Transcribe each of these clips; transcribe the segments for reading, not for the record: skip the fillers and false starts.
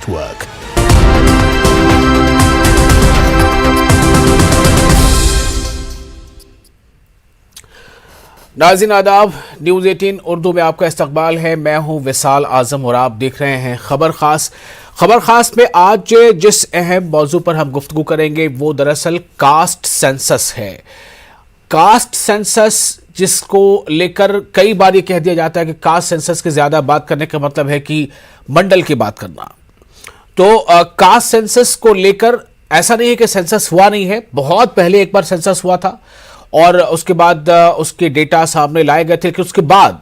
Work. नाज़रीन आदाब, news 18 Urdu में आपका इस्तकबाल है। मैं हूं विसाल आजम और आप देख रहे हैं खबर खास में आज जिस अहम मौजू पर हम गुफ्तगू करेंगे वो दरअसल कास्ट सेंसस है। कास्ट सेंसस जिसको लेकर कई बार ये कह दिया जाता है कि कास्ट सेंसस की ज्यादा बात करने का मतलब है कि मंडल की बात करना। तो कास्ट सेंसस को लेकर ऐसा नहीं है कि सेंसस हुआ नहीं है, बहुत पहले एक बार सेंसस हुआ था और उसके बाद उसके डेटा सामने लाए गए थे कि उसके बाद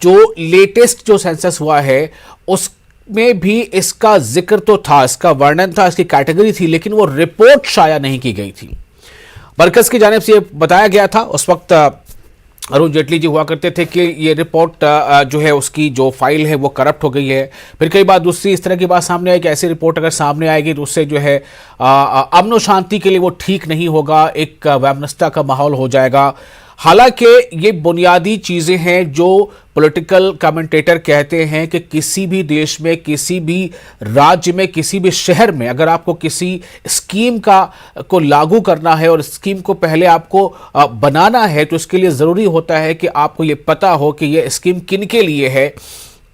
जो लेटेस्ट जो सेंसस हुआ है उसमें भी इसका जिक्र तो था, इसका वर्णन था, इसकी कैटेगरी थी, लेकिन वो रिपोर्ट शाया नहीं की गई थी। मरकज की जानिब से बताया गया था, उस वक्त अरुण जेटली जी हुआ करते थे कि ये रिपोर्ट जो है उसकी जो फाइल है वो करप्ट हो गई है। फिर कई बार दूसरी इस तरह की बात सामने आई कि ऐसी रिपोर्ट अगर सामने आएगी तो उससे जो है अमन शांति के लिए वो ठीक नहीं होगा, एक वैमनस्यता का माहौल हो जाएगा। हालांकि ये बुनियादी चीजें हैं जो पॉलिटिकल कमेंटेटर कहते हैं कि किसी भी देश में, किसी भी राज्य में, किसी भी शहर में अगर आपको किसी स्कीम को लागू करना है और स्कीम को पहले आपको बनाना है तो इसके लिए ज़रूरी होता है कि आपको ये पता हो कि ये स्कीम किन के लिए है,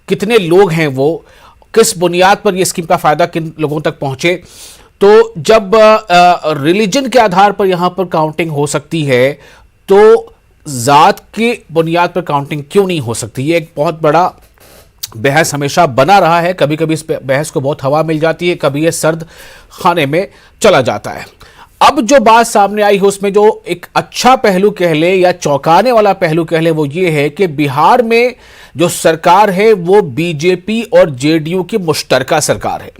कितने लोग हैं वो, किस बुनियाद पर यह स्कीम का फ़ायदा किन लोगों तक पहुँचे। तो जब रिलीजन के आधार पर यहाँ पर काउंटिंग हो सकती है तो जात की बुनियाद पर काउंटिंग क्यों नहीं हो सकती? ये एक बहुत बड़ा बहस हमेशा बना रहा है। कभी कभी इस बहस को बहुत हवा मिल जाती है, कभी ये सर्द खाने में चला जाता है। अब जो बात सामने आई है उसमें जो एक अच्छा पहलू कह ले या चौंकाने वाला पहलू कह ले वो ये है कि बिहार में जो सरकार है वो बीजेपी और जेडीयू की मुश्तरका सरकार है।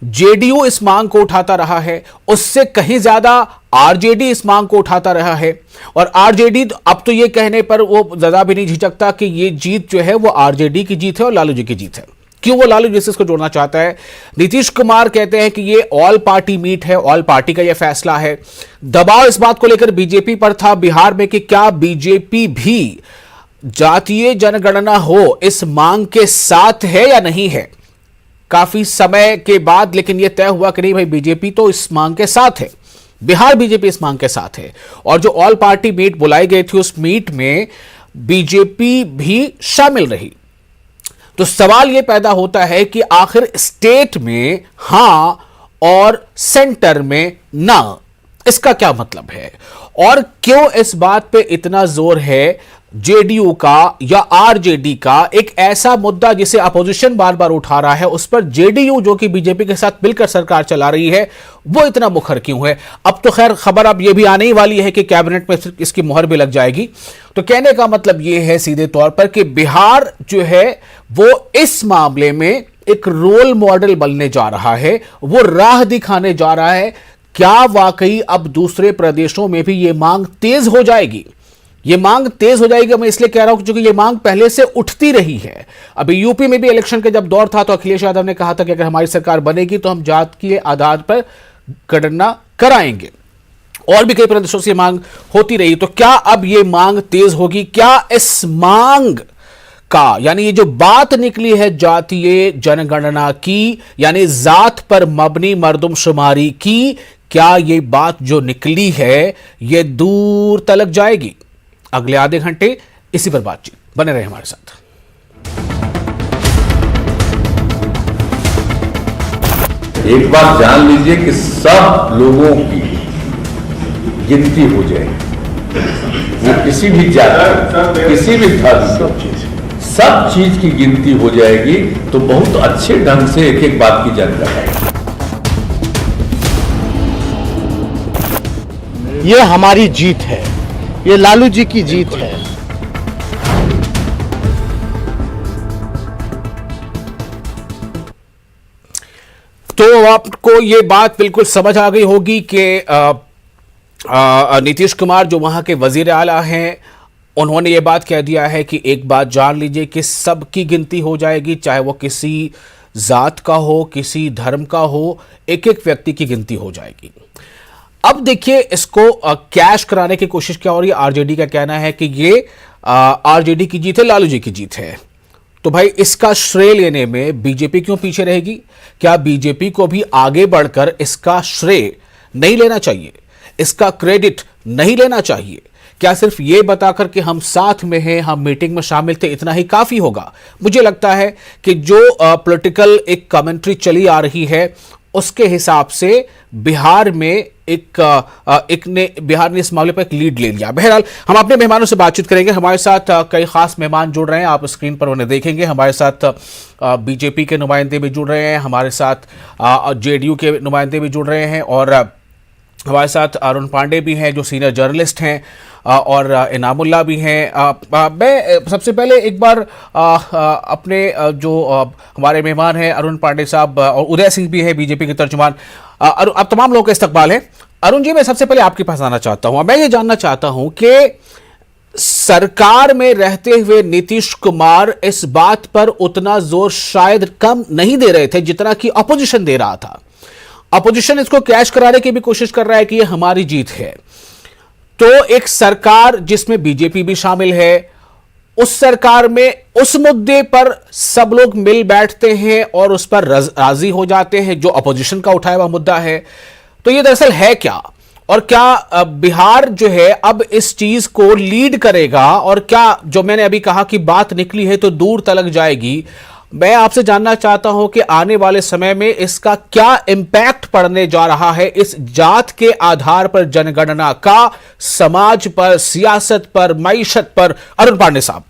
जेडीयू इस मांग को उठाता रहा है, उससे कहीं ज्यादा आरजेडी इस मांग को उठाता रहा है और आरजेडी अब तो ये कहने पर वो ज्यादा भी नहीं झिझकता कि ये जीत जो है वो आरजेडी की जीत है और लालू जी की जीत है। क्यों वो लालू जी से इसको जोड़ना चाहता है? नीतीश कुमार कहते हैं कि ये ऑल पार्टी मीट है, ऑल पार्टी का ये फैसला है। दबाव इस बात को लेकर बीजेपी पर था बिहार में कि क्या बीजेपी भी जातीय जनगणना हो इस मांग के साथ है या नहीं है। काफी समय के बाद लेकिन यह तय हुआ कि नहीं भाई, बीजेपी तो इस मांग के साथ है, बिहार बीजेपी इस मांग के साथ है। और जो ऑल पार्टी मीट बुलाई गई थी उस मीट में बीजेपी भी शामिल रही। तो सवाल यह पैदा होता है कि आखिर स्टेट में हां और सेंटर में ना, इसका क्या मतलब है और क्यों इस बात पे इतना जोर है जेडीयू का या आरजेडी का? एक ऐसा मुद्दा जिसे अपोजिशन बार बार उठा रहा है, उस पर जेडीयू जो कि बीजेपी के साथ मिलकर सरकार चला रही है वो इतना मुखर क्यों है? अब तो खैर खबर अब ये भी आने ही वाली है कि कैबिनेट में इसकी मुहर भी लग जाएगी। तो कहने का मतलब ये है सीधे तौर पर कि बिहार जो है वो इस मामले में एक रोल मॉडल बनने जा रहा है, वो राह दिखाने जा रहा है। क्या वाकई अब दूसरे प्रदेशों में भी ये मांग तेज हो जाएगी? ये मांग तेज हो जाएगी, मैं इसलिए कह रहा हूं क्योंकि ये मांग पहले से उठती रही है। अभी यूपी में भी इलेक्शन का जब दौर था तो अखिलेश यादव ने कहा था कि अगर हमारी सरकार बनेगी तो हम जात के आधार पर गणना कराएंगे, और भी कई प्रदेशों से मांग होती रही। तो क्या अब ये मांग तेज होगी? क्या इस मांग का, यानी ये जो बात निकली है जातीय जनगणना की, यानी जात पर मबनी मर्दमशुमारी की, क्या ये बात जो निकली है ये दूर तलक जाएगी? अगले आधे घंटे इसी पर बातचीत, बने रहे हमारे साथ। एक बात जान लीजिए कि सब लोगों की गिनती हो जाएगी, वो किसी भी जाति, किसी भी धर्म, सब चीज की गिनती हो जाएगी। तो बहुत अच्छे ढंग से एक एक बात की जानकारी आएगी। ये हमारी जीत है, ये लालू जी की जीत है। तो आपको ये बात बिल्कुल समझ आ गई होगी कि नीतीश कुमार जो वहां के वजीर आला हैं उन्होंने ये बात कह दिया है कि एक बात जान लीजिए कि सबकी गिनती हो जाएगी, चाहे वो किसी जात का हो, किसी धर्म का हो, एक एक व्यक्ति की गिनती हो जाएगी। अब देखिए इसको कैश कराने की कोशिश क्या हो रही है। आरजेडी का कहना है कि ये आरजेडी की जीत है, लालू जी की जीत है। तो भाई इसका श्रेय लेने में बीजेपी क्यों पीछे रहेगी? क्या बीजेपी को भी आगे बढ़कर इसका श्रेय नहीं लेना चाहिए, इसका क्रेडिट नहीं लेना चाहिए? क्या सिर्फ ये बताकर कि हम साथ में हैं, हम मीटिंग में शामिल थे, इतना ही काफी होगा? मुझे लगता है कि जो पॉलिटिकल एक कमेंट्री चली आ रही है उसके हिसाब से बिहार में बिहार ने इस मामले पर एक लीड ले लिया। बहरहाल हम अपने मेहमानों से बातचीत करेंगे। हमारे साथ कई खास मेहमान जुड़ रहे हैं, आप स्क्रीन पर उन्हें देखेंगे। हमारे साथ बीजेपी के नुमाइंदे भी जुड़ रहे हैं, हमारे साथ जेडीयू के नुमाइंदे भी जुड़ रहे हैं और हमारे साथ अरुण पांडे भी हैं जो सीनियर जर्नलिस्ट हैं और इनामुल्लाह भी हैं। मैं सबसे पहले एक बार अपने जो हमारे मेहमान हैं अरुण पांडे साहब और उदय सिंह भी है बीजेपी के तर्जुमान, अब तमाम लोगों का इस्तकबाल है। अरुण जी, मैं सबसे पहले आपके पास आना चाहता हूं। मैं ये जानना चाहता हूं कि सरकार में रहते हुए नीतीश कुमार इस बात पर उतना जोर शायद कम नहीं दे रहे थे जितना कि अपोजिशन दे रहा था। अपोजिशन इसको कैश कराने की भी कोशिश कर रहा है कि ये हमारी जीत है। तो एक सरकार जिसमें बीजेपी भी शामिल है, उस सरकार में उस मुद्दे पर सब लोग मिल बैठते हैं और उस पर राजी हो जाते हैं जो अपोजिशन का उठाया हुआ मुद्दा है। तो ये दरअसल है क्या, और क्या बिहार जो है अब इस चीज को लीड करेगा, और क्या जो मैंने अभी कहा कि बात निकली है तो दूर तलक जाएगी? मैं आपसे जानना चाहता हूं कि आने वाले समय में इसका क्या इंपैक्ट पड़ने जा रहा है, इस जात के आधार पर जनगणना का, समाज पर, सियासत पर, मईशत पर? अरुण पांडे साहब,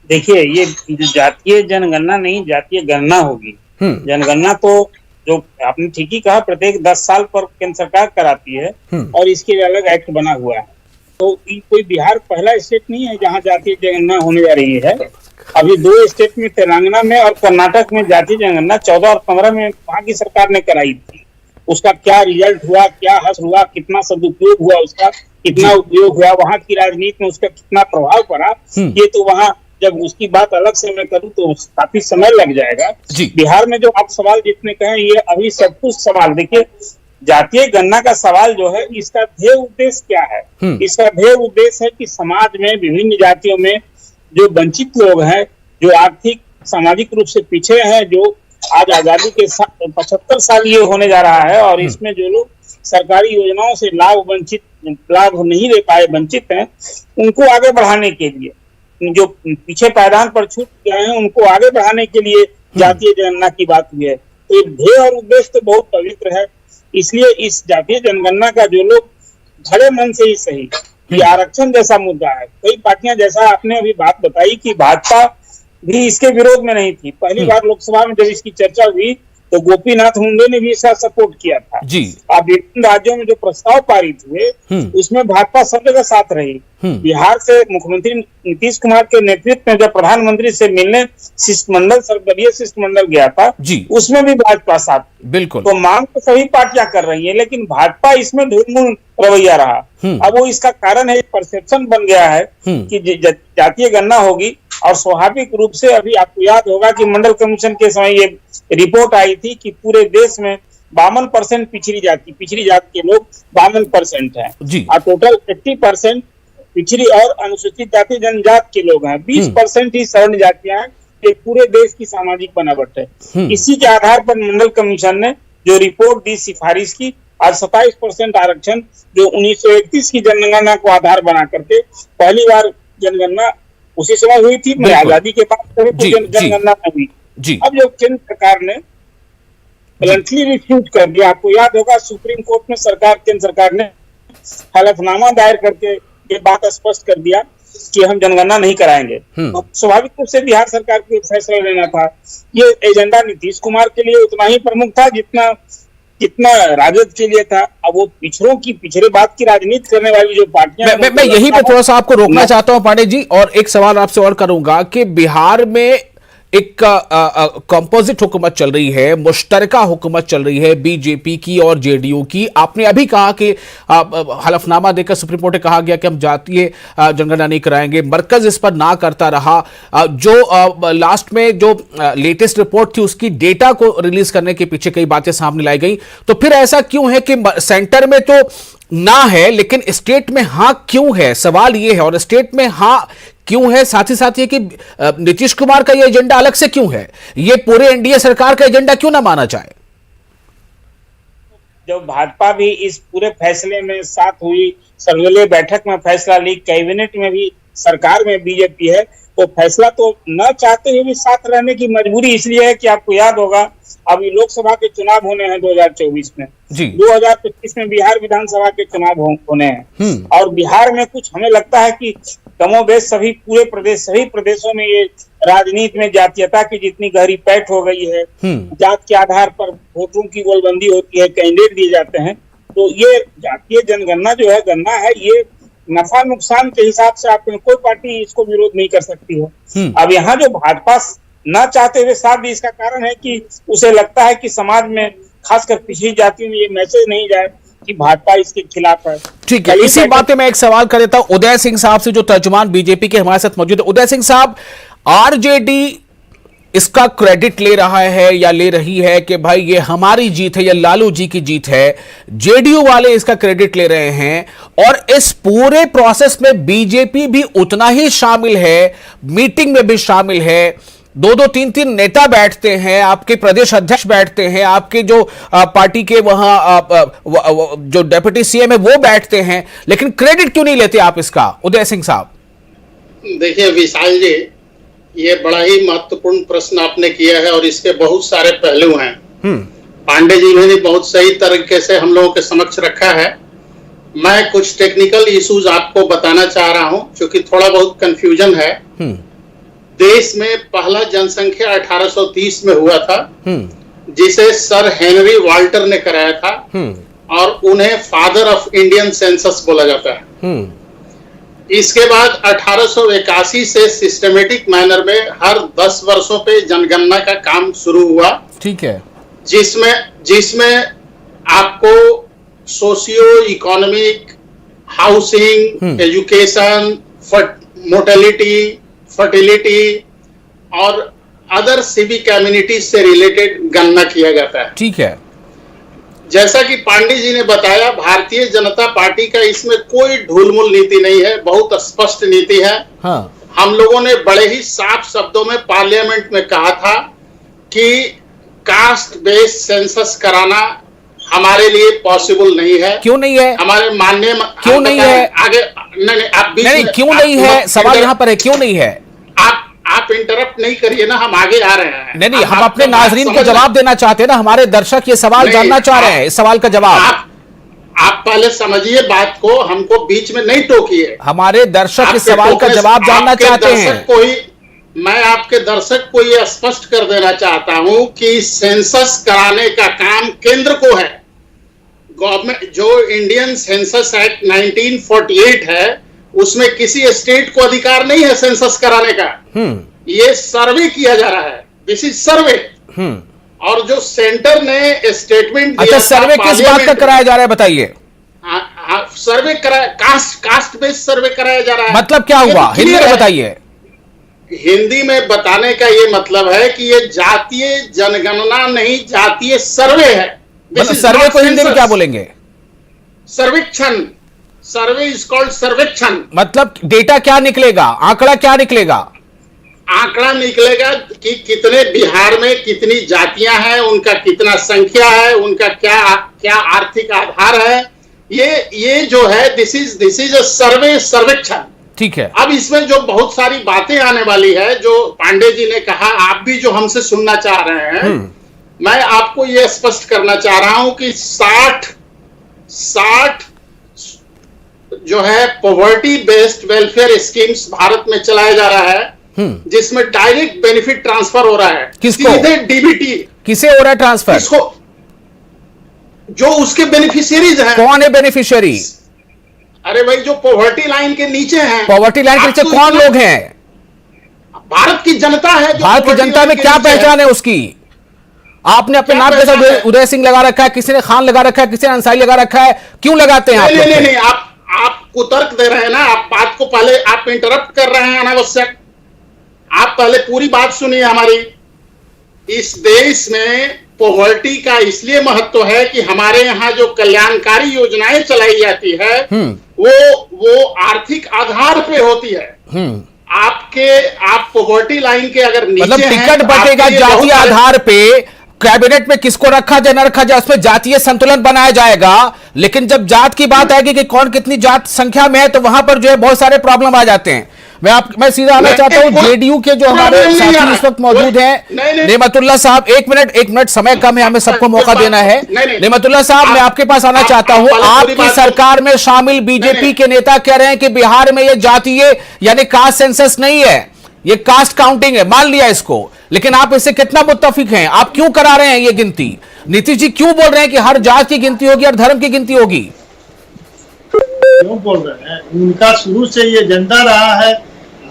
देखिए, ये जातीय जनगणना नहीं, जातीय गणना होगी। जनगणना तो जो आपने ठीक ही कहा, प्रत्येक 10 साल पर केंद्र सरकार कराती है और इसके लिए अलग एक्ट बना हुआ है। तो कोई बिहार पहला स्टेट नहीं है जहाँ जातीय जनगणना होने जा रही है। अभी 2 स्टेट में, तेलंगाना में और कर्नाटक में जातीय जनगणना 14 और 15 में वहां की सरकार ने कराई थी। उसका क्या रिजल्ट हुआ, क्या हश्र हुआ, कितना सदुपयोग हुआ उसका, कितना उपयोग हुआ, वहां की राजनीति में उसका कितना प्रभाव पड़ा, ये तो वहां जब उसकी बात अलग से मैं करूँ तो काफी समय लग जाएगा। बिहार में जो आप सवाल जितने कहें, ये अभी सब कुछ सवाल देखिए, जातीय गणना का सवाल जो है, इसका ध्येय उद्देश्य क्या है? इसका ध्येय उद्देश्य है कि समाज में विभिन्न जातियों में जो वंचित लोग हैं, जो आर्थिक सामाजिक रूप से पीछे हैं, जो आज आजादी के 75 साल ये होने जा रहा है और इसमें जो लोग सरकारी योजनाओं से लाभ नहीं ले पाए, वंचित हैं, उनको आगे बढ़ाने के लिए, जो पीछे पायदान पर छूट गए हैं उनको आगे बढ़ाने के लिए जातीय जनगणना की बात हुई है। तो ध्येय और उद्देश्य तो बहुत पवित्र है। इसलिए इस जातीय जनगणना का जो लोग भले मन से ही सही, ये आरक्षण जैसा मुद्दा है। कई पार्टियां, जैसा आपने अभी बात बताई कि भाजपा भी इसके विरोध में नहीं थी। पहली बार लोकसभा में जब इसकी चर्चा हुई तो गोपीनाथ मुंडे ने भी इसका सपोर्ट किया था जी। अब विभिन्न राज्यों में जो प्रस्ताव पारित हुए उसमें भाजपा सब जगह साथ रही। बिहार से मुख्यमंत्री नीतीश कुमार के नेतृत्व में जब प्रधानमंत्री से मिलने शिष्टमंडल, सर्वदलीय शिष्टमंडल गया था जी, उसमें भी भाजपा साथ। बिल्कुल। तो मांग तो सभी पार्टियां कर रही है, लेकिन भाजपा इसमें ढुलमुल रवैया रहा। अब वो इसका कारण है, परसेप्शन बन गया है कि जातीय गणना होगी, और स्वाभाविक रूप से अभी आपको याद होगा कि मंडल कमीशन के समय ये रिपोर्ट आई थी कि पूरे देश में 52% पिछड़ी जाति के लोग 52% है और टोटल 80% पिछड़ी और अनुसूचित जाति जनजाति के लोग हैं। 20% ही सवर्ण जातियां हैं। ये पूरे देश की सामाजिक बनावट है। इसी के आधार पर मंडल कमीशन ने जो रिपोर्ट दी, सिफारिश की, और 27% आरक्षण जो 1931 की जनगणना को आधार बना करके पहली बार जनगणना उसी समय हुई थी, मैं आजादी के बाद जनगणना हुई। अब जो केंद्र सरकार ने ब्लंटली रिफ्यूज कर दिया, आपको याद होगा सुप्रीम कोर्ट में केंद्र सरकार ने हलफनामा दायर करके ये बात स्पष्ट कर दिया कि हम जनगणना नहीं कराएंगे। तो स्वाभाविक रूप से बिहार सरकार को फैसला लेना था। ये एजेंडा नीतीश कुमार के लिए उतना ही प्रमुख था जितना राजद के लिए था। अब वो पिछड़े बात की राजनीति करने वाली जो पार्टियां, मैं यही पे थोड़ा सा आपको रोकना चाहता हूं पांडे जी, और एक सवाल आपसे और करूंगा कि बिहार में एक कंपोजिट हुकूमत चल रही है, मुश्तरका हुकूमत चल रही है बीजेपी की और जेडीयू की। आपने अभी कहा कि हलफनामा देकर सुप्रीम कोर्ट ने कहा गया कि हम जातीय जनगणना नहीं कराएंगे, मरकज इस पर ना करता रहा। जो लास्ट में जो लेटेस्ट रिपोर्ट थी उसकी डेटा को रिलीज करने के पीछे कई बातें सामने लाई गई। तो फिर ऐसा क्यों है कि सेंटर में तो ना है लेकिन स्टेट में हाँ क्यों है? सवाल यह है। और स्टेट में हाँ क्यों है? साथ ही साथ ये कि नीतीश कुमार का ये एजेंडा अलग से क्यों है? ये पूरे एनडीए सरकार का एजेंडा क्यों ना माना जाए? जब भाजपा भी इस पूरे फैसले में साथ हुई, सर्वदलीय बैठक में फैसला ली, कैबिनेट में भी, सरकार में बीजेपी है, तो फैसला तो न चाहते हुए भी साथ रहने की मजबूरी इसलिए है कि आपको याद होगा अभी लोकसभा के चुनाव होने हैं 2024 में जी। 2025 में बिहार विधानसभा के चुनाव होने हैं और बिहार में कुछ हमें लगता है कि कमोबेश सभी प्रदेशों में ये राजनीति में जातीयता की जितनी गहरी पैठ हो गई है, जात के आधार पर वोटों की गोलबंदी होती है, कैंडिडेट दिए जाते हैं, तो ये जातीय जनगणना जो है गणना है, ये नफा नुकसान के हिसाब से आपको कोई पार्टी इसको विरोध नहीं कर सकती है। अब यहाँ जो भाजपा न चाहते हुए साथ भी इसका कारण है कि उसे लगता है कि समाज में खासकर पिछड़ी जातियों में ये मैसेज नहीं जाए कि भाजपा इसके खिलाफ है। ठीक है, इसी बात में मैं एक सवाल कर देता हूं उदय सिंह साहब से, जो तर्जुमान बीजेपी के हमारे साथ मौजूद है। उदय सिंह साहब, आरजेडी इसका क्रेडिट ले रहा है या ले रही है कि भाई ये हमारी जीत है या लालू जी की जीत है, जेडीयू वाले इसका क्रेडिट ले रहे हैं, और इस पूरे प्रोसेस में बीजेपी भी उतना ही शामिल है, मीटिंग में भी शामिल है, 2-2, 3-3 नेता बैठते हैं, आपके प्रदेश अध्यक्ष बैठते हैं, आपके जो पार्टी के वहां जो डेप्यूटी सीएम है वो बैठते हैं, लेकिन क्रेडिट क्यों नहीं लेते आप इसका, उदय सिंह साहब? देखिए विशाल जी, ये बड़ा ही महत्वपूर्ण प्रश्न आपने किया है और इसके बहुत सारे पहलू हैं। पांडे जी ने बहुत सही तरीके से हम लोगों के समक्ष रखा है। मैं कुछ टेक्निकल इश्यूज आपको बताना चाह रहा हूं, क्योंकि थोड़ा बहुत कंफ्यूजन है। देश में पहला जनसंख्या 1830 में हुआ था, जिसे सर हेनरी वाल्टर ने कराया था, और उन्हें फादर ऑफ इंडियन सेंसस बोला जाता है। इसके बाद 1881 से सिस्टमेटिक मैनर में हर 10 वर्षों पे जनगणना का काम शुरू हुआ। ठीक है, जिसमें आपको socio economic, housing, education, mortality, fertility और अदर सिविक कम्युनिटीज से रिलेटेड गणना किया जाता है। ठीक है, जैसा कि पांडे जी ने बताया, भारतीय जनता पार्टी का इसमें कोई ढुलमुल नीति नहीं है, बहुत स्पष्ट नीति है। हाँ। हम लोगों ने बड़े ही साफ शब्दों में पार्लियामेंट में कहा था कि कास्ट बेस्ड सेंसस कराना हमारे लिए पॉसिबल नहीं है। क्यों नहीं है? हमारे माननीय क्यों नहीं है? आगे नहीं, आप नहीं, क्यों नहीं है? सवाल यहाँ पर है, क्यों नहीं है? आप इंटरप्ट नहीं करिए ना, हम आगे आ रहे हैं। नहीं, हम अपने नाजरीन को जवाब देना चाहते हैं ना, हमारे दर्शक ये सवाल जानना चाह रहे हैं, इस सवाल का जवाब। आप पहले समझिए बात को, हमको बीच में नहीं टोकिए। हमारे दर्शक इस सवाल का जवाब जानना चाहते हैं। मैं आपके दर्शक को ये स्पष्ट कर देना चाहता हूं कि सेंसस कराने का काम केंद्र को है। गवर्नमेंट जो इंडियन सेंसस एक्ट 1948 है, उसमें किसी स्टेट को अधिकार नहीं है सेंसस कराने का। ये सर्वे किया जा रहा है, दिस इज सर्वे। और जो सेंटर ने स्टेटमेंट दिया, सर्वे किस बात का कराया जा रहा है बताइए? सर्वे कास्ट बेस्ड सर्वे कराया जा रहा है। मतलब क्या हुआ, हिंदी में बताइए। हिंदी में बताने का ये मतलब है कि ये जातीय जनगणना नहीं, जातीय सर्वे है। सर्वे को हिंदी में क्या बोलेंगे? सर्वेक्षण। सर्वे इज कॉल्ड सर्वेक्षण। मतलब डेटा क्या निकलेगा, आंकड़ा क्या निकलेगा? आंकड़ा निकलेगा कि कितने बिहार में कितनी जातियां हैं, उनका कितना संख्या है, उनका क्या आर्थिक आधार है। ये जो है दिस इज अ सर्वे, सर्वेक्षण। ठीक है। अब इसमें जो बहुत सारी बातें आने वाली है, जो पांडे जी ने कहा, आप भी जो हमसे सुनना चाह रहे हैं, मैं आपको ये स्पष्ट करना चाह रहा हूं कि 60 जो है poverty based welfare schemes Bharat में चलाया जा रहा है, जिसमें डायरेक्ट बेनिफिट ट्रांसफर हो रहा है। किसको? सीधे डीबीटी। किसे हो रहा है ट्रांसफर? किसको? जो उसके बेनिफिशियरीज हैं। कौन है बेनिफिशियरी? अरे भाई, जो पॉवर्टी लाइन के नीचे हैं। पॉवर्टी लाइन के नीचे कौन लोग हैं? भारत की जनता है। भारत की जनता में क्या पहचान है उसकी? आपने अपने नाम के साथ उदय सिंह लगा रखा है, किसी ने खान लगा रखा है, किसी ने अंसारी लगा रखा है, क्यों लगाते हैं? नहीं, आप कुतर्क दे रहे हैं ना, आप बात को पहले आप इंटरप्ट कर रहे हैं अनावश्यक। आप पहले पूरी बात सुनिए हमारी। इस देश में पॉवर्टी का इसलिए महत्व है कि हमारे यहाँ जो कल्याणकारी योजनाएं चलाई जाती है, वो आर्थिक आधार पे होती है। आप पॉवर्टी लाइन के अगर नीचे मतलब हैं, टिकट तो बटेगा आपके लिए जातीय बहुत सारे- आधार पे, कैबिनेट में किसको रखा जाए न रखा जाए उसमें जातीय संतुलन बनाया जाएगा, लेकिन जब जात की बात आएगी कि कौन कितनी जात संख्या में है तो वहां पर जो है बहुत सारे प्रॉब्लम आ जाते हैं। मैं सीधा आना चाहता हूं जेडीयू के जो हमारे साथी इस वक्त मौजूद हैं, नेमतुल्लाह साहब, एक मिनट, समय कम है, हमें सबको मौका देना है। नेमतुल्लाह साहब, मैं आपके पास आना चाहता हूं, आपकी सरकार में शामिल बीजेपी के नेता कह रहे हैं कि बिहार में ये जातीय यानी कास्ट सेंसस नहीं है, ये कास्ट काउंटिंग है, मान लिया इसको, लेकिन आप इससे कितना मुत्तफिक हैं? आप क्यों करा रहे हैं ये गिनती? नीतीश जी क्यों बोल रहे हैं कि हर जात की गिनती होगी और धर्म की गिनती होगी? क्यों बोल रहे हैं? उनका शुरू से ये एजेंडा रहा है,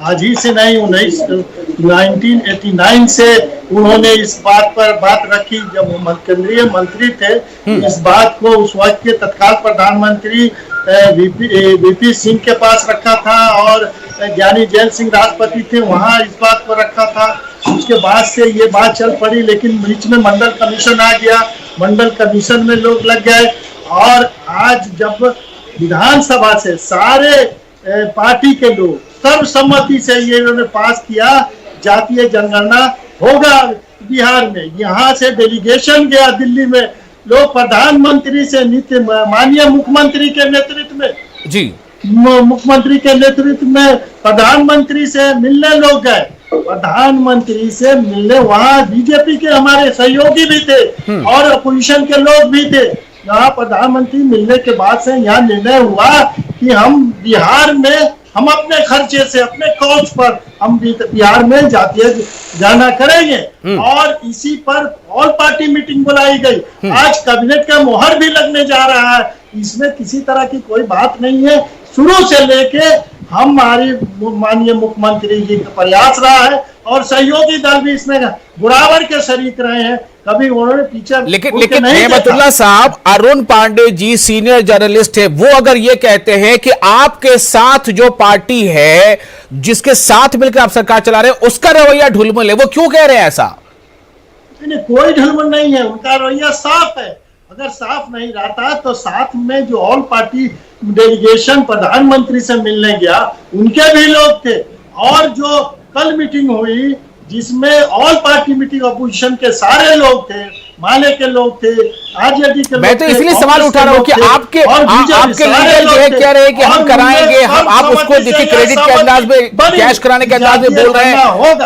आज ही से नहीं, 1989 से उन्होंने इस बात पर बात रखी जब वो केंद्रीय मंत्री थे। इस बात को उस वक्त के तत्काल प्रधानमंत्री वीपी सिंह के पास रखा था और ज्ञानी जैल सिंह राष्ट्रपति थे, वहां इस बात को रखा था। उसके बाद से ये बात चल पड़ी, लेकिन बीच में मंडल कमीशन आ गया, मंडल कमीशन में लोग लग गए और आज जब विधानसभा से सारे पार्टी के लोग सर्वसम्मति से ये इन्होंने पास किया, जातीय जनगणना होगा बिहार में। यहाँ से डेलीगेशन गया दिल्ली में, लोग प्रधानमंत्री से माननीय मुख्यमंत्री के नेतृत्व में जी, मुख्यमंत्री के नेतृत्व में प्रधानमंत्री से मिलने लोग गए। प्रधानमंत्री से मिलने वहाँ बीजेपी के हमारे सहयोगी भी थे और अपोजिशन के लोग भी थे। यहाँ प्रधानमंत्री मिलने के बाद से यहाँ निर्णय हुआ कि हम बिहार में हम अपने खर्चे से अपने कॉस्ट पर हम बिहार में जातीय गणना करेंगे और इसी पर ऑल पार्टी मीटिंग बुलाई गई। आज कैबिनेट का मोहर भी लगने जा रहा है, इसमें किसी तरह की कोई बात नहीं है। शुरू से लेके हमारी माननीय मुख्यमंत्री जी का प्रयास रहा है और सहयोगी दल भी इसमें बराबर के शरीक रहे हैं, कभी उन्होंने पीछे लेकिन नेमतुल्लाह साहब, अरुण पांडे जी सीनियर जर्नलिस्ट है, वो अगर ये कहते हैं कि आपके साथ जो पार्टी है जिसके साथ मिलकर आप सरकार चला रहे हैं उसका रवैया ढुलमुल है, वो क्यों कह रहे हैं ऐसा? नहीं, कोई ढुलमुल नहीं है, उनका रवैया साफ है। अगर साफ नहीं रहता तो साथ में जो ऑल पार्टी डेलीगेशन प्रधानमंत्री से मिलने गया उनके भी लोग थे और जो कल मीटिंग हुई जिसमें ऑल पार्टी मीटिंग अपोजिशन के सारे लोग थे, माले के लोग थे, आरजेडी के लोग थे। मैं तो इसलिए सवाल उठा रहा हूं कि आपके लीडर जो है कह रहे हैं कि हम कराएंगे, हम आप उसको देखिए क्रेडिट के अंदाज में, कैश कराने के अंदाज में बोल रहे हैं,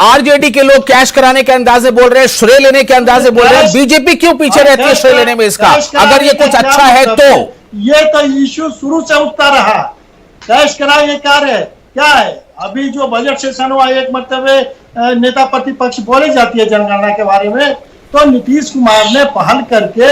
आरजेडी के लोग कैश कराने के अंदाज में बोल रहे हैं, श्रेय लेने के अंदाज में बोल रहे हैं। बीजेपी क्यों पीछे रहती है श्रेय लेने में इसका, अगर ये कुछ अच्छा है तो? ये तो इश्यू शुरू से उठता रहा, कैश कराए कार्य क्या है। अभी जो बजट सेशन हुआ, एक मरतबे नेता प्रतिपक्ष बोले जाती है जनगणना के बारे में, तो नीतीश कुमार ने पहल करके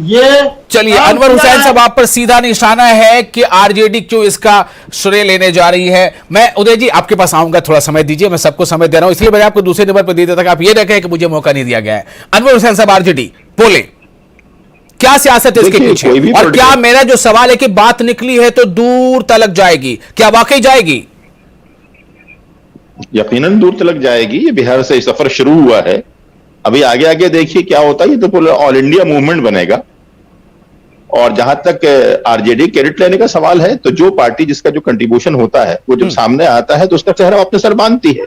ये चलिए, अनवर हुसैन साहब आप पर सीधा निशाना है कि आरजेडी क्यों इसका श्रेय लेने जा रही है। मैं उदय जी आपके पास आऊंगा, थोड़ा समय दीजिए, मैं सबको समय दे रहा हूं, इसलिए मैं आपको दूसरे नंबर पर दे देता कि आप ये देखें कि मुझे मौका नहीं दिया गया है। अनवर हुसैन साहब, आरजेडी बोले, क्या सियासत है इसके पीछे, और क्या मेरा जो सवाल है कि बात निकली है तो दूर तलक जाएगी, क्या वाकई जाएगी? यकीनन दूर तलक जाएगी। ये बिहार से सफर शुरू हुआ है, अभी आगे आगे देखिए क्या होता है। ये तो पूरा ऑल इंडिया मूवमेंट बनेगा। और जहां तक आरजेडी क्रेडिट लेने का सवाल है, तो जो पार्टी जिसका जो कंट्रीब्यूशन होता है वो जब सामने आता है तो उसका चेहरा अपने सर बांधती है।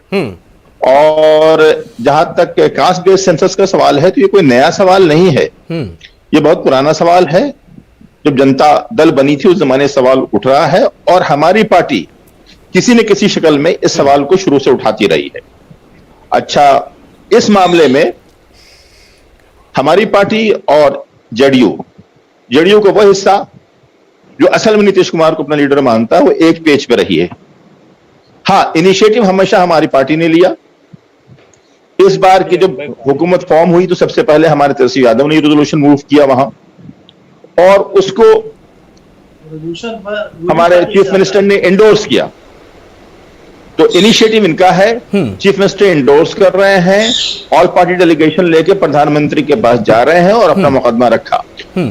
और जहां तक कास्ट बेस्ड सेंसस का सवाल है, तो ये कोई नया सवाल नहीं है, ये बहुत पुराना सवाल है। जब जनता दल बनी थी उस जमाने सवाल उठ रहा है और हमारी पार्टी किसी न किसी शक्ल में इस सवाल को शुरू से उठाती रही है। अच्छा, इस मामले में हमारी पार्टी और जेडीयू का वह हिस्सा जो असल में नीतीश कुमार को अपना लीडर मानता है, वो एक पेज पे रही है। हाँ, इनिशिएटिव हमेशा हमारी पार्टी ने लिया। इस बार की जब हुकूमत फॉर्म हुई तो सबसे पहले हमारे तेजस्वी यादव ने रेजोल्यूशन मूव किया वहां, और उसको हमारे चीफ मिनिस्टर ने एंडोर्स किया। तो इनिशिएटिव इनका है, चीफ मिनिस्टर इंडोर्स कर रहे हैं, ऑल पार्टी डेलीगेशन लेके प्रधानमंत्री के पास जा रहे हैं और अपना मुकदमा रखा।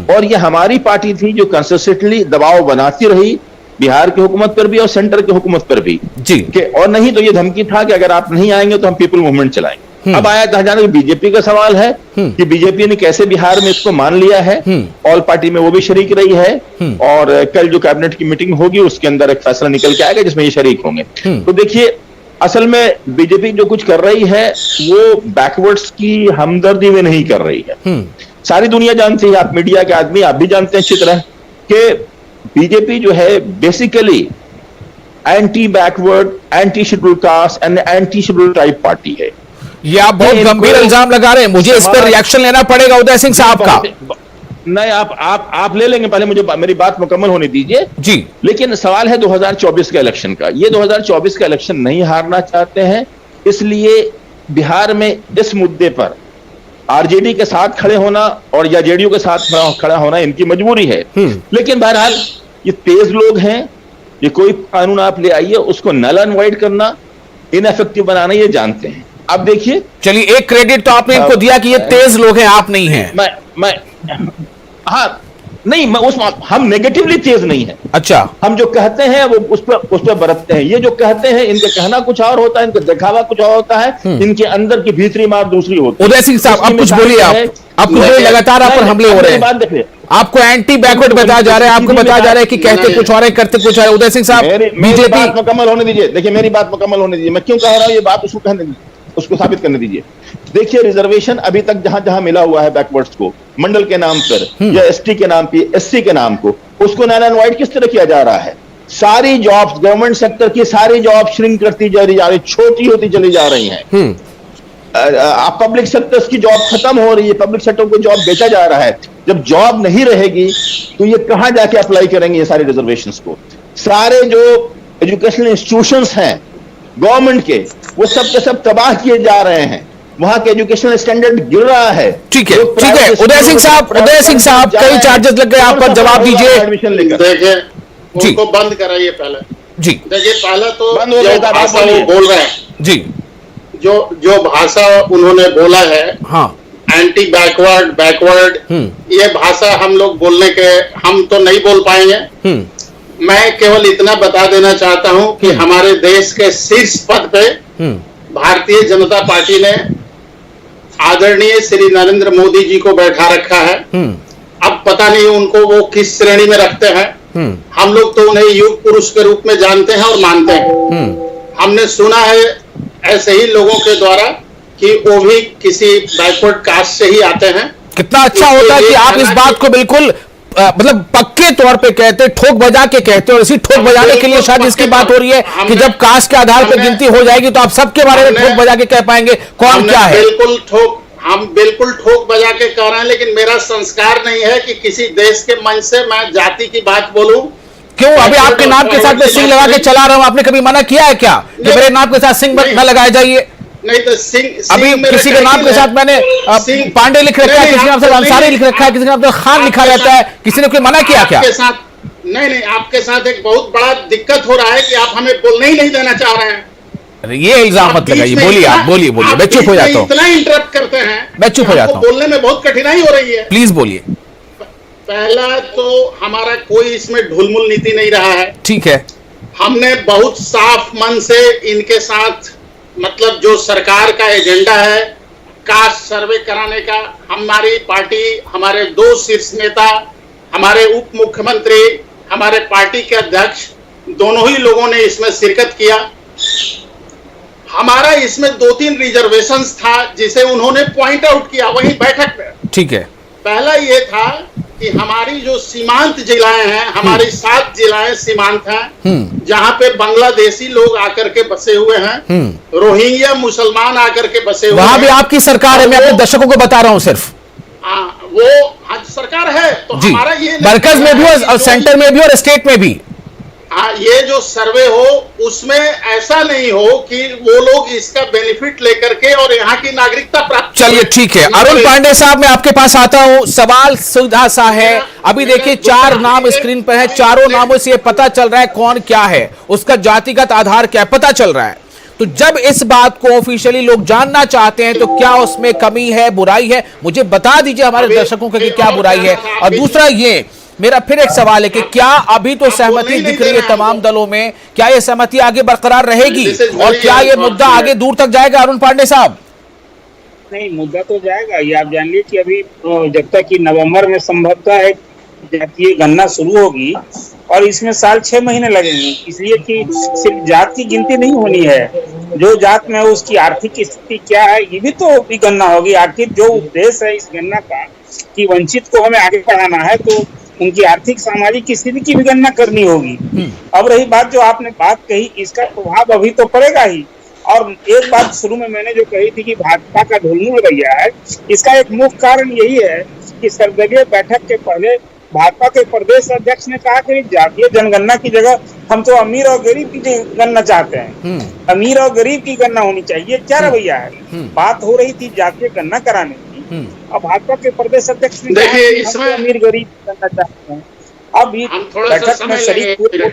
और ये हमारी पार्टी थी जो कंसिस्टेंटली दबाव बनाती रही बिहार की हुकूमत पर भी और सेंटर की हुकूमत पर भी जी, कि और नहीं तो ये धमकी था कि अगर आप नहीं आएंगे तो हम पीपल मूवमेंट चलाएंगे। अब आया कहा जाना कि बीजेपी का सवाल है कि बीजेपी ने कैसे बिहार में इसको मान लिया है, ऑल पार्टी में वो भी शरीक रही है, और कल जो कैबिनेट की मीटिंग होगी उसके अंदर एक फैसला निकल के आएगा जिसमें ये शरीक होंगे। तो देखिए, असल में बीजेपी जो कुछ कर रही है वो बैकवर्ड्स की हमदर्दी में नहीं कर रही है। सारी दुनिया जानती है, आप मीडिया के आदमी आप भी जानते हैं अच्छी तरह कि बीजेपी जो है basically anti backward, anti schedule caste and anti schedule tribe party है। ये आप बहुत गंभीर इल्जाम लगा रहे हैं, मुझे इस पर रिएक्शन लेना पड़ेगा उदय सिंह साहब का। नहीं, आप ले लेंगे, पहले मुझे मेरी बात मुकम्मल होने दीजिए जी। लेकिन सवाल है 2024 के इलेक्शन का। ये 2024 का इलेक्शन नहीं हारना चाहते हैं, इसलिए बिहार में इस मुद्दे पर आरजेडी के साथ खड़े होना और या जेडीयू के साथ खड़ा होना इनकी मजबूरी है। लेकिन बहरहाल ये तेज लोग हैं, ये कोई कानून आप ले आइए उसको नल एंड वाइड करना, इनएफेक्टिव बनाना ये जानते हैं। अब देखिए, चलिए एक क्रेडिट तो आपने इनको दिया कि ये तेज लोग हैं, आप नहीं हैं। मैं हाँ नहीं, मैं हम नेगेटिवली तेज नहीं है। अच्छा, हम जो कहते हैं वो उस पर बरतते हैं। ये जो कहते हैं इनका कहना कुछ और होता है, इनका दिखावा कुछ और होता है, इनके अंदर की भीतरी मार दूसरी होती है। उदय सिंह साहब अब कुछ बोलिए, आप कुछ बोलिए, लगातार आप पर हमले हो रहे हैं। बात देखिए, आपको एंटी बैकवर्ड बताया जा रहा है, आपको बताया जा रहा है कि कहते कुछ और है करते कुछ और है। उदय सिंह साहब, मेरी बात मुकम्मल होने दीजिए। देखिए मेरी बात मुकम्मल होने दीजिए, मैं क्यों कह रहा हूं ये बात, उसको कहने दीजिए, उसको साबित करने दीजिए। देखिए रिजर्वेशन अभी तक जहां जहां मिला हुआ है बैकवर्ड्स को, मंडल के नाम पर या एसटी के नाम पे, एससी के नाम को, उसको नल एंड वाइड किस तरह किया जा रहा है। सारी जॉब्स, गवर्नमेंट सेक्टर की सारी जॉब श्रिंक करती जा रही, छोटी होती चली जा रही हैं। आप पब्लिक सेक्टर की जॉब खत्म हो रही है, पब्लिक सेक्टर को जॉब बेचा जा रहा है। जब जॉब नहीं रहेगी तो ये कहां जाके अप्लाई करेंगे ये सारे रिजर्वेशंस को। सारे जो एजुकेशनल इंस्टीट्यूशंस हैं गवर्नमेंट के, वो सब के सब तबाह किए जा रहे हैं, वहां के एजुकेशनल स्टैंडर्ड गिर रहा है। ठीक है, ठीक है उदय सिंह साहब, कई चार्जेस लग गए आप पर, जवाब दीजिए। एडमिशन लेकर देखिए, उनको बंद कराइए पहले जी। देखिए पहले तो बंद हो गया, भाषा वो बोल रहे हैं जी, जो भाषा उन्होंने बोला है, हाँ, एंटी बैकवर्ड, ये भाषा हम लोग बोलने के, हम तो नहीं बोल पाएंगे। मैं केवल इतना बता देना चाहता हूं कि हमारे देश के शीर्ष पद पे भारतीय जनता पार्टी ने आदरणीय श्री नरेंद्र मोदी जी को बैठा रखा है। अब पता नहीं उनको वो किस श्रेणी में रखते हैं। हम लोग तो उन्हें युग पुरुष के रूप में जानते हैं और मानते हैं। हमने सुना है ऐसे ही लोगों के द्वारा कि वो भी किसी बैकवर्ड कास्ट से ही आते हैं। कितना अच्छा होता है कि आप इस बात को बिल्कुल मतलब पक्के तौर पे कहते, ठोक बजा के कहते, और इसी ठोक बजाने के लिए शायद इसकी बात हो रही है कि जब कास्ट के आधार पर गिनती हो जाएगी तो आप सबके बारे में ठोक बजा के कह पाएंगे कौन क्या है। हम बिल्कुल ठोक बजा के कह रहे हैं, लेकिन मेरा संस्कार नहीं है कि किसी देश के मंच से मैं जाति की बात बोलूं। क्यों? अभी आपके नाम के साथ में सिंह लगा के चला रहा हूं, आपने कभी मना किया है क्या कि मेरे नाम के साथ सिंह न लगाए जाइए? नहीं तो सिंह अभी किसी के नाम के साथ मैंने पांडे लिख रखा है, किसी के नाम से अंसारी लिख रखा है, किसी के नाम से खान लिखा रहता है, किसी ने कोई मना किया क्या? नहीं, आपके साथ एक बहुत बड़ा दिक्कत हो रहा है कि आप हमें बोलने ही नहीं देना चाह रहे हैं। अरे ये इल्जाम मत लगाइए, बोलिए आप, बोलिए मैं चुप हो जाता हूँ। इतना इंटरप्ट करते हैं, मैं चुप हो जाता हूँ, बोलने में बहुत कठिनाई हो रही है। प्लीज बोलिए। पहला तो हमारा कोई इसमें ढुलमुल नीति नहीं रहा है। ठीक है, हमने बहुत साफ मन से इनके साथ, मतलब जो सरकार का एजेंडा है कास्ट सर्वे कराने का, हमारी पार्टी, हमारे 2 शीर्ष नेता, हमारे उप मुख्यमंत्री, हमारे पार्टी के अध्यक्ष, दोनों ही लोगों ने इसमें शिरकत किया। हमारा इसमें 2-3 रिजर्वेशंस था जिसे उन्होंने पॉइंट आउट किया वही बैठक में। ठीक है, पहला ये था कि हमारी जो सीमांत जिलाएं हैं, हमारी 7 जिलाएं सीमांत हैं, जहां पे बांग्लादेशी लोग आकर के बसे हुए हैं, रोहिंग्या मुसलमान आकर के बसे हुए हैं। वहां भी आपकी सरकार है, मैं अपने दर्शकों को बता रहा हूं सिर्फ। वो सरकार है तो हमारा ये मरकज में भी और सेंटर में भी और स्टेट में भी। ये जो सर्वे हो उसमें ऐसा नहीं हो कि वो लोग इसका बेनिफिट लेकर के और यहाँ की नागरिकता प्राप्त। चलिए ठीक है, अरुण पांडे साहब मैं आपके पास आता हूं। सवाल सीधा सा है, अभी देखिए 4 नाम स्क्रीन पर है, चारों नामों से ये पता चल रहा है कौन क्या है, उसका जातिगत आधार क्या पता चल रहा है। तो जब इस बात को ऑफिशियली लोग जानना चाहते हैं तो क्या उसमें कमी है, बुराई है? मुझे बता दीजिए हमारे दर्शकों को कि क्या बुराई है। और दूसरा ये मेरा फिर एक सवाल है कि क्या अभी तो सहमति दिख रही है तमाम दलों में, क्या ये सहमति आगे बरकरार रहेगी और क्या ये मुद्दा आगे दूर तक जाएगा? अरुण पांडे साहब, नहीं मुद्दा तो जाएगा, ये आप जान लीजिए कि अभी जब तक कि नवंबर में संभवतः एक जातीय गणना शुरू होगी और इसमें साल 6 महीने लगेंगे, इसलिए कि सिर्फ जात की गिनती नहीं होनी है, जो जात में है उसकी आर्थिक स्थिति क्या है, ये भी तो भी गणना होगी। आखिर जो उद्देश्य है इस गणना का कि वंचित को हमें आगे बढ़ाना है, तो उनकी आर्थिक सामाजिक स्थिति की भी गणना करनी होगी। अब रही बात जो आपने बात कही, इसका प्रभाव अभी तो पड़ेगा ही। और एक बात शुरू में मैंने जो कही थी कि भाजपा का ढुलमुल रवैया है, इसका एक मुख्य कारण यही है कि सर्वदलीय बैठक के पहले भाजपा के प्रदेश अध्यक्ष ने कहा कि जातीय जनगणना की जगह हम तो अमीर और गरीब की गणना चाहते हैं, अमीर और गरीब की गणना होनी चाहिए। क्या रवैया है? बात हो रही थी जातीय गणना कराने की, अब भाजपा के प्रदेश अध्यक्ष ने कहा कि हम तो अमीर गरीब की गणना चाहते हैं। अब ये बैठक में शरीक हुए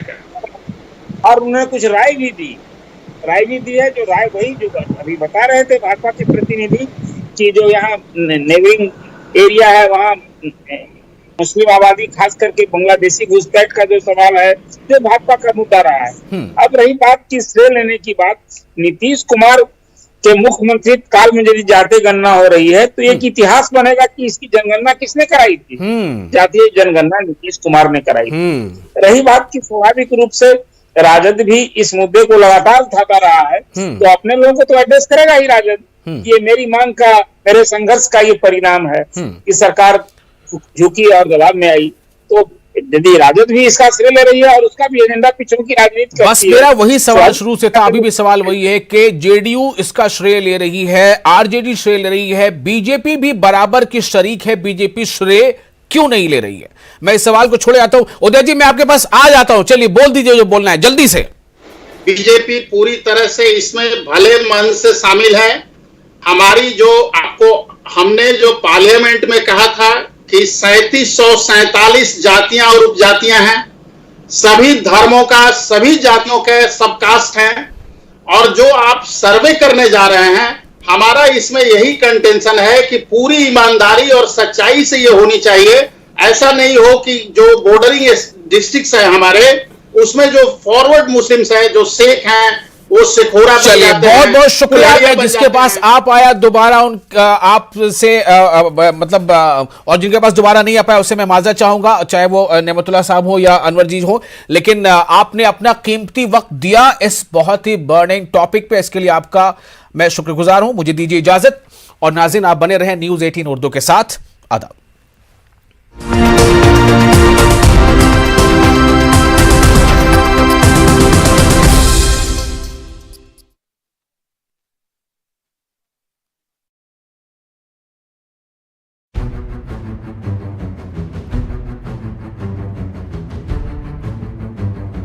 और उन्होंने कुछ राय भी दी है। जो राय वही जो अभी बता रहे थे भाजपा के प्रतिनिधि कि जो यहाँ नेबरिंग एरिया है वहाँ मुस्लिम आबादी खास करके बांग्लादेशी घुसपैठ का जो सवाल है, जो भाजपा का मुद्दा रहा है। अब रही बात की श्रेय लेने की बात, नीतीश कुमार के मुख्यमंत्री काल में यदि जातीय गणना हो रही है तो एक इतिहास बनेगा कि इसकी जनगणना किसने कराई थी। जातीय जनगणना नीतीश कुमार ने कराई थी। रही बात की स्वाभाविक रूप से राजद भी इस मुद्दे को लगातार उठाता रहा है, तो अपने लोगों को तो एड्रेस करेगा ही राजद। ये मेरी मांग का, मेरे संघर्ष का ये परिणाम है कि सरकार झुकी और दबाव में आई। तो यदि राजद भी इसका श्रेय ले रही है और उसका भी एजेंडा पिछड़ों की राजनीति करती है। बस मेरा वही सवाल शुरू से था, अभी भी सवाल वही है कि जेडीयू इसका श्रेय ले रही है, आरजेडी श्रेय ले रही है, बीजेपी भी बराबर की शरीक है, बीजेपी श्रेय क्यों नहीं ले रही है? मैं इस सवाल को छोड़े आता हूं। उदय जी, मैं आपके पास आ जाता हूं, चलिए बोल दीजिए जो बोलना है जल्दी से। बीजेपी पूरी तरह से इसमें भले मन से शामिल है। हमारी जो हमने जो पार्लियामेंट में कहा था कि 3747 जातियां और उपजातियां हैं, सभी धर्मों का, सभी जातियों के सब कास्ट हैं, और जो आप सर्वे करने जा रहे हैं, हमारा इसमें यही कंटेंशन है कि पूरी ईमानदारी और सच्चाई से ये होनी चाहिए। ऐसा नहीं हो कि जो बॉर्डरिंग डिस्ट्रिक्ट्स है हमारे, उसमें जो फॉरवर्ड मुस्लिम्स है, जो शेख हैं, वो सिखोरा। चलिए, बहुत बहुत शुक्रिया। मैं जिसके पास आप आया दोबारा आपसे मतलब और जिनके पास दोबारा नहीं आ पाया उससे मैं माजरत चाहूंगा, चाहे वो नेमतुल्लाह साहब हो या अनवर जी हो, लेकिन आपने अपना कीमती वक्त दिया इस बहुत ही बर्निंग टॉपिक पे, इसके लिए आपका मैं शुक्रगुजार हूं। मुझे दीजिए इजाजत, और नाज़रीन आप बने रहें न्यूज़ 18 उर्दू के साथ। आदाब।